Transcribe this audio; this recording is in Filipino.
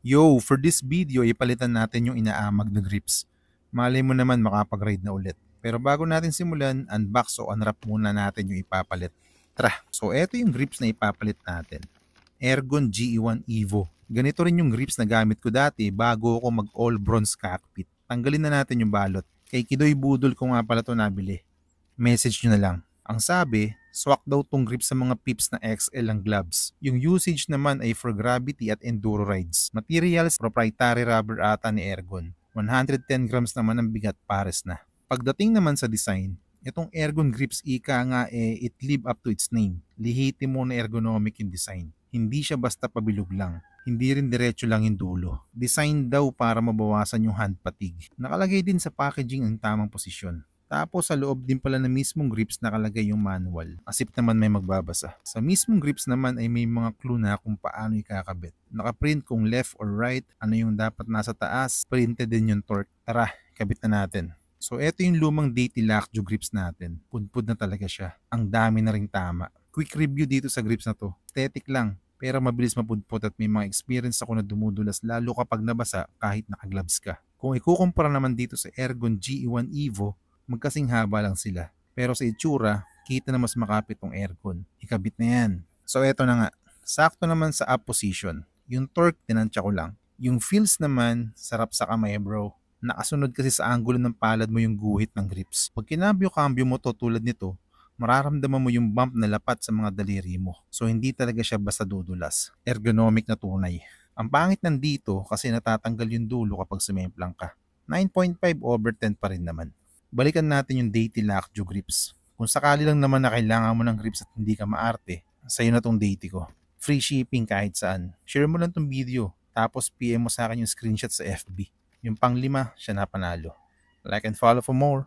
Yo, for this video, ipalitan natin yung inaamag na grips. Malay mo naman makapag-ride na ulit. Pero bago natin simulan, unbox o unwrap muna natin yung ipapalit. Tara, so eto yung grips na ipapalit natin. Ergon GE1 Evo. Ganito rin yung grips na gamit ko dati bago ako mag all bronze cockpit. Tanggalin na natin yung balot. Kay Kidoy Budol ko nga pala ito nabili. Message nyo na lang. Ang sabi, swak daw tong grip sa mga pips na XL ang gloves. Yung usage naman ay for gravity at enduro rides. Materials, proprietary rubber ata ni Ergon. 110 grams naman ang bigat, pares na. Pagdating naman sa design, itong Ergon grips ika nga it live up to its name. Lihitin mo na ergonomic yung design. Hindi siya basta pabilog lang. Hindi rin diretso lang yung dulo. Design daw para mabawasan yung hand fatigue. Nakalagay din sa packaging ang tamang posisyon. Tapos sa loob din pala ng mismong grips nakalagay yung manual. Asip naman may magbabasa. Sa mismong grips naman ay may mga clue na kung paano ikakabit. Nakaprint kung left or right, ano yung dapat nasa taas, printed din yung torque. Tara, kabit na natin. So eto yung lumang Deity Lockjaw grips natin. Pudpud na talaga siya. Ang dami na ring tama. Quick review dito sa grips na to. Aesthetic lang, pero mabilis mapudpud at may mga experience ako na dumudulas lalo kapag nabasa kahit nakagloves ka. Kung ikukumpara naman dito sa Ergon GE1 Evo, magkasing haba lang sila. Pero sa itsura, kita na mas makapit tong aircon. Ikabit na yan. So eto na nga, sakto naman sa up position. Yung torque, tinansya ko lang. Yung feels naman, sarap sa kamay bro. Nakasunod kasi sa angulo ng palad mo yung guhit ng grips. Pag kinambyo-kambyo mo to tulad nito, mararamdaman mo yung bump na lapat sa mga daliri mo. So hindi talaga siya basta dudulas. Ergonomic na tunay. Ang pangit nandito kasi natatanggal yung dulo kapag sumemplang ka. 9.5/10 pa rin naman. Balikan natin yung Deity Lockjaw grips. Kung sakali lang naman na kailangan mo ng grips at hindi ka maarte, sa'yo na tong Deity ko. Free shipping kahit saan. Share mo lang tong video, tapos PM mo sa akin yung screenshot sa FB. Yung pang-5, siya na panalo. Like and follow for more.